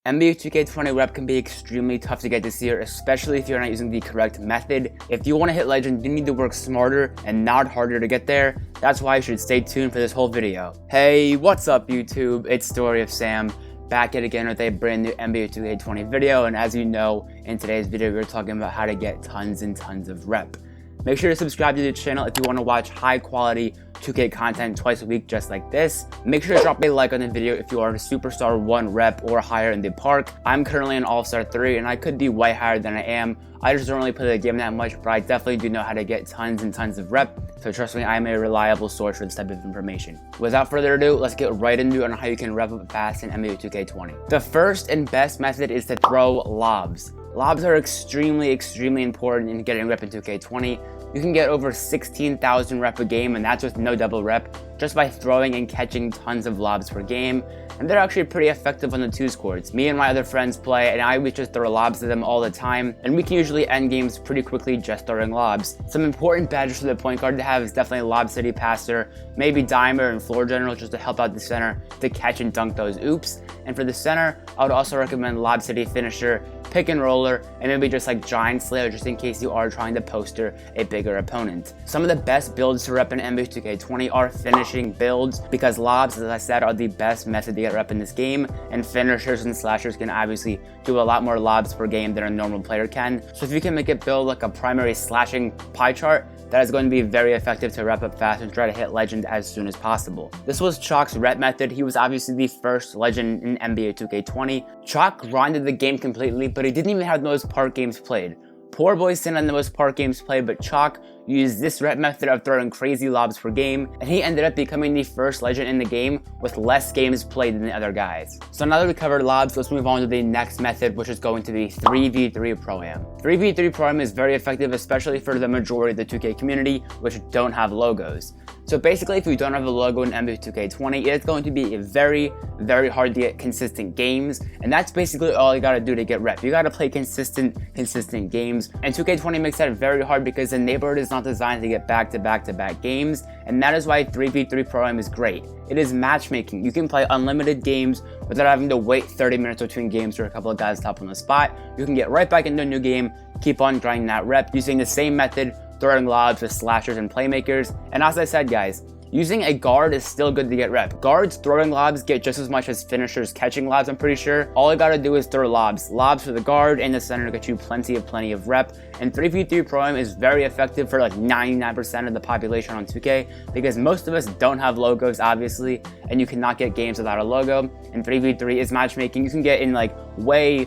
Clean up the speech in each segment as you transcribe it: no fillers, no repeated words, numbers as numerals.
NBA 2K20 rep can be extremely tough to get this year, especially if you're not using the correct method. If you want to hit legend, you need to work smarter and not harder to get there. That's why you should stay tuned for this whole video. Hey, what's up YouTube? It's Story of Sam, back yet again with a brand new NBA 2K20 video. And as you know, in today's video, we're talking about how to get tons and tons of rep. Make sure to subscribe to the channel if you want to watch high quality 2K content twice a week just like this. Make sure to drop a like on the video if you are a Superstar 1 rep or higher in the park. I'm currently an All-Star 3 and I could be way higher than I am. I just don't really play the game that much, but I definitely do know how to get tons and tons of rep. So trust me, I am a reliable source for this type of information. Without further ado, let's get right into it on how you can rep up fast in NBA 2K20. The first and best method is to throw lobs. Lobs are extremely important in getting rep in 2K20. You can get over 16,000 rep a game, and that's with no double rep, just by throwing and catching tons of lobs per game. And they're actually pretty effective on the twos courts. Me and my other friends play, and I always just throw lobs at them all the time, and we can usually end games pretty quickly just throwing lobs. Some important badges for the point guard to have is definitely Lob City Passer, maybe Dimer and Floor General just to help out the center to catch and dunk those oops. And for the center, I would also recommend Lob City Finisher, Pick and Roller, and maybe just like Giant Slayer just in case you are trying to poster a bigger opponent. Some of the best builds to rep in NBA 2K20 are finishing builds because lobs, as I said, are the best method to get rep in this game, and finishers and slashers can obviously do a lot more lobs per game than a normal player can. So if you can make it build like a primary slashing pie chart, that is going to be very effective to rep up fast and try to hit legend as soon as possible. This was Chalk's rep method. He was obviously the first legend in NBA 2K20. Chalk grinded the game completely, but he didn't even have the most park games played. Poor boy Sin had the most park games played, but Chalk used this rep method of throwing crazy lobs per game, and he ended up becoming the first legend in the game with less games played than the other guys. So now that we covered lobs, let's move on to the next method, which is going to be 3v3 Pro-Am. 3v3 Pro-Am is very effective, especially for the majority of the 2K community, which don't have logos. So basically, if you don't have a logo in NBA 2K20, it's going to be very hard to get consistent games, and that's basically all you gotta do to get rep. You gotta play consistent games, and 2K20 makes that very hard because the neighborhood is not designed to get back-to-back games, and that is why 3v3 Pro-Am is great. It is matchmaking. You can play unlimited games without having to wait 30 minutes between games for a couple of guys to hop on the spot. You can get right back into a new game, keep on grinding that rep using the same method, throwing lobs with slashers and playmakers. And as I said, guys, using a guard is still good to get rep. Guards throwing lobs get just as much as finishers catching lobs, I'm pretty sure. All you gotta do is throw lobs. Lobs for the guard and the center to get you plenty of rep. And 3v3 Pro-Am is very effective for like 99% of the population on 2K because most of us don't have logos, obviously, and you cannot get games without a logo. And 3v3 is matchmaking. You can get in like way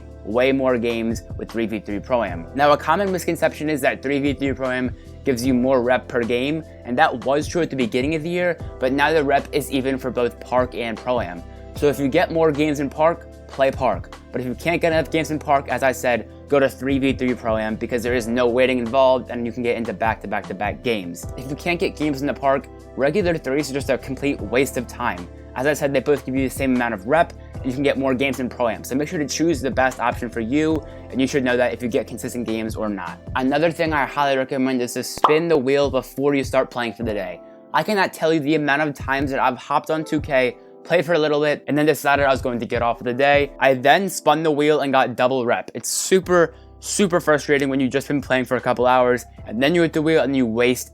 more games with 3v3 Pro-Am. Now, a common misconception is that 3v3 Pro-Am gives you more rep per game, and that was true at the beginning of the year, but now the rep is even for both Park and Pro-Am. So if you get more games in Park, play Park. But if you can't get enough games in Park, as I said, go to 3v3 Pro-Am because there is no waiting involved and you can get into back-to-back games. If you can't get games in the Park, regular 3s are just a complete waste of time. As I said, they both give you the same amount of rep, and you can get more games in Pro-Am. So make sure to choose the best option for you, and you should know that if you get consistent games or not. Another thing I highly recommend is to spin the wheel before you start playing for the day. I cannot tell you the amount of times that I've hopped on 2K, played for a little bit, and then decided I was going to get off for the day. I then spun the wheel and got double rep. It's super frustrating when you've just been playing for a couple hours, and then you hit the wheel and you waste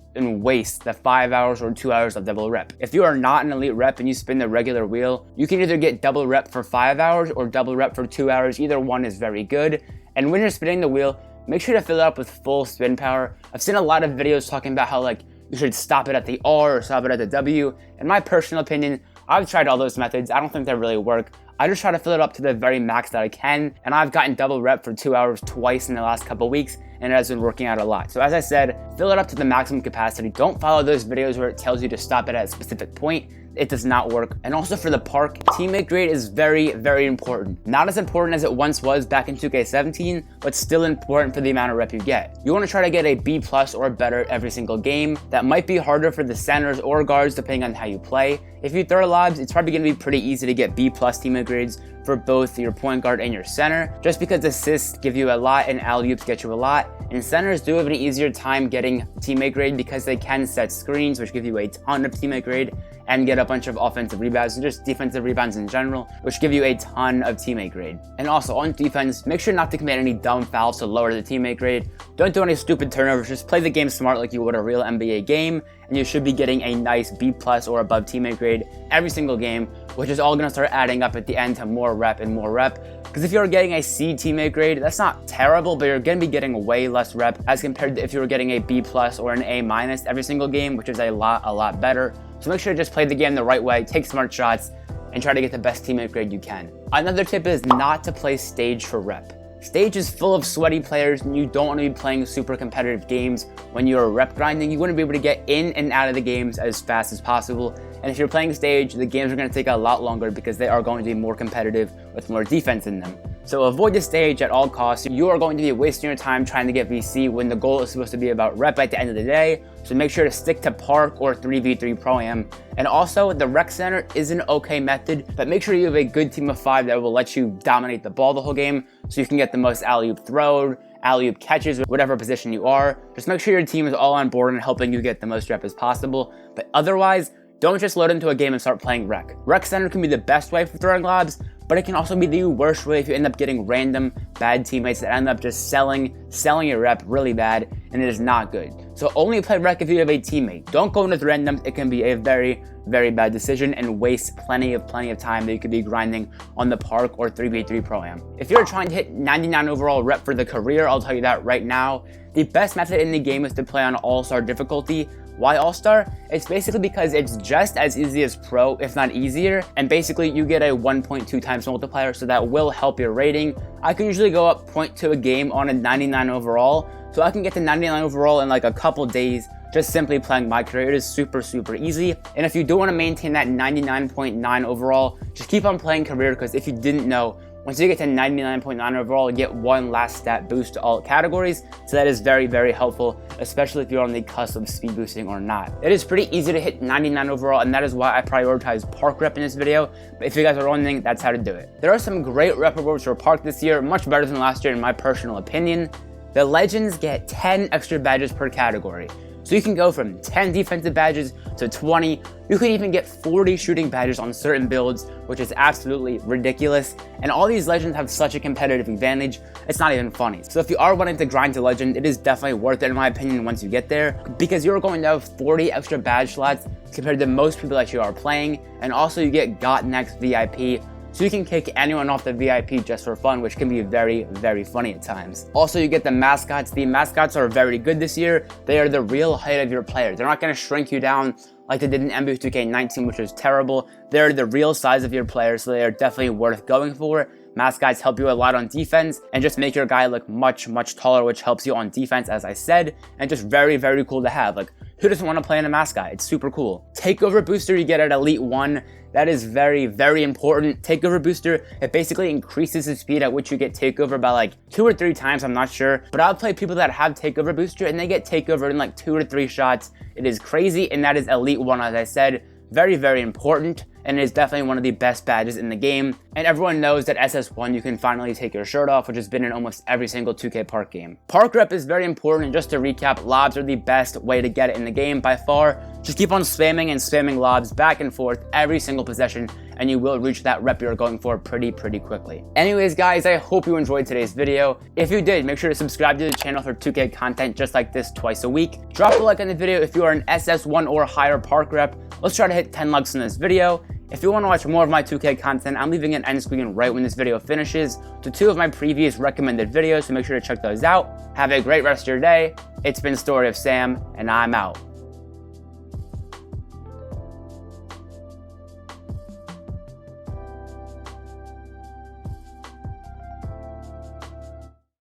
the 5 hours or 2 hours of double rep. If you are not an elite rep and you spin the regular wheel, you can either get double rep for 5 hours or double rep for 2 hours. Either one is very good. And when you're spinning the wheel, make sure to fill it up with full spin power. I've seen a lot of videos talking about how like you should stop it at the R or stop it at the W. In my personal opinion, I've tried all those methods. I don't think they really work. I just try to fill it up to the very max that I can, and I've gotten double rep for 2 hours twice in the last couple weeks, and it has been working out a lot. So as I said, fill it up to the maximum capacity. Don't follow those videos where it tells you to stop it at a specific point. It does not work. And also for the park, teammate grade is very important. Not as important as it once was back in 2K17, but still important for the amount of rep you get. You want to try to get a B+ or better every single game. That might be harder for the centers or guards depending on how you play. If you throw lobs, it's probably going to be pretty easy to get B+ teammate grades for both your point guard and your center, just because assists give you a lot and alley-oops get you a lot. And centers do have an easier time getting teammate grade because they can set screens, which give you a ton of teammate grade, and get a bunch of offensive rebounds and just defensive rebounds in general, which give you a ton of teammate grade. And also on defense, make sure not to commit any dumb fouls to lower the teammate grade. Don't do any stupid turnovers, just play the game smart like you would a real NBA game, and you should be getting a nice B+ or above teammate grade every single game, which is all gonna start adding up at the end to more rep and more rep. Because if you're getting a C teammate grade, that's not terrible, but you're gonna be getting way less rep as compared to if you were getting a B+ or an A- every single game, which is a lot better. So make sure to just play the game the right way, take smart shots, and try to get the best teammate grade you can. Another tip is not to play stage for rep. Stage is full of sweaty players, and you don't want to be playing super competitive games when you're rep grinding. You want to be able to get in and out of the games as fast as possible. And if you're playing stage, the games are going to take a lot longer because they are going to be more competitive with more defense in them. So avoid the stage at all costs. You are going to be wasting your time trying to get VC when the goal is supposed to be about rep at the end of the day. So make sure to stick to Park or 3v3 Pro-Am. And also, the Rec Center is an okay method, but make sure you have a good team of 5 that will let you dominate the ball the whole game so you can get the most alley-oop throw, alley-oop catches, whatever position you are. Just make sure your team is all on board and helping you get the most rep as possible. But otherwise, don't just load into a game and start playing Rec. Rec Center can be the best way for throwing lobs, but it can also be the worst way if you end up getting random bad teammates that end up just selling your rep really bad, and it is not good. So only play Rec if you have a teammate. Don't go into randoms. It can be a very bad decision and waste plenty of time that you could be grinding on the Park or 3v3 Pro-Am. If you're trying to hit 99 overall rep for the career, I'll tell you that right now. The best method in the game is to play on All-Star difficulty. Why All-Star? It's basically because it's just as easy as Pro, if not easier, and basically you get a 1.2 times multiplier, so that will help your rating. I can usually go up 0.2 a game on a 99 overall, so I can get to 99 overall in like a couple days just simply playing MyCareer. It is super easy, and if you do want to maintain that 99.9 overall, just keep on playing career, because if you didn't know, once you get to 99.9 overall, you get one last stat boost to all categories, so that is very helpful, especially if you're on the cusp of speed boosting or not. It is pretty easy to hit 99 overall, and that is why I prioritize Park rep in this video, but if you guys are wondering, that's how to do it. There are some great rep rewards for Park this year, much better than last year in my personal opinion. The Legends get 10 extra badges per category. So you can go from 10 defensive badges to 20. You can even get 40 shooting badges on certain builds, which is absolutely ridiculous. And all these legends have such a competitive advantage, it's not even funny. So if you are wanting to grind to legend, it is definitely worth it in my opinion once you get there, because you're going to have 40 extra badge slots compared to most people that you are playing. And also you get Got Next VIP, so you can kick anyone off the VIP just for fun, which can be very funny at times. Also, you get the mascots. The mascots are very good this year. They are the real height of your player. They're not going to shrink you down like they did in NBA2K20, which was terrible. They're the real size of your player, so they are definitely worth going for. Mascots help you a lot on defense and just make your guy look much taller, which helps you on defense, as I said, and just very cool to have. Like, who doesn't want to play in a mascot? It's super cool. Takeover booster you get at Elite 1. That is very important. Takeover booster, it basically increases the speed at which you get takeover by like 2 or 3 times, I'm not sure. But I've played people that have takeover booster and they get takeover in like 2 to 3 shots. It is crazy, and that is Elite 1, as I said. Very important, and it is definitely one of the best badges in the game. And everyone knows that SS1 you can finally take your shirt off, which has been in almost every single 2K Park game. Park rep is very important, and just to recap, lobs are the best way to get it in the game by far. Just keep on spamming lobs back and forth every single possession, and you will reach that rep you're going for pretty quickly. Anyways guys, I hope you enjoyed today's video. If you did, make sure to subscribe to the channel for 2K content just like this twice a week. Drop a like on the video if you are an SS1 or higher Park rep. Let's try to hit 10 likes in this video. If you want to watch more of my 2K content, I'm leaving an end screen right when this video finishes to 2 of my previous recommended videos, so make sure to check those out. Have a great rest of your day. It's been Story of Sam, and I'm out.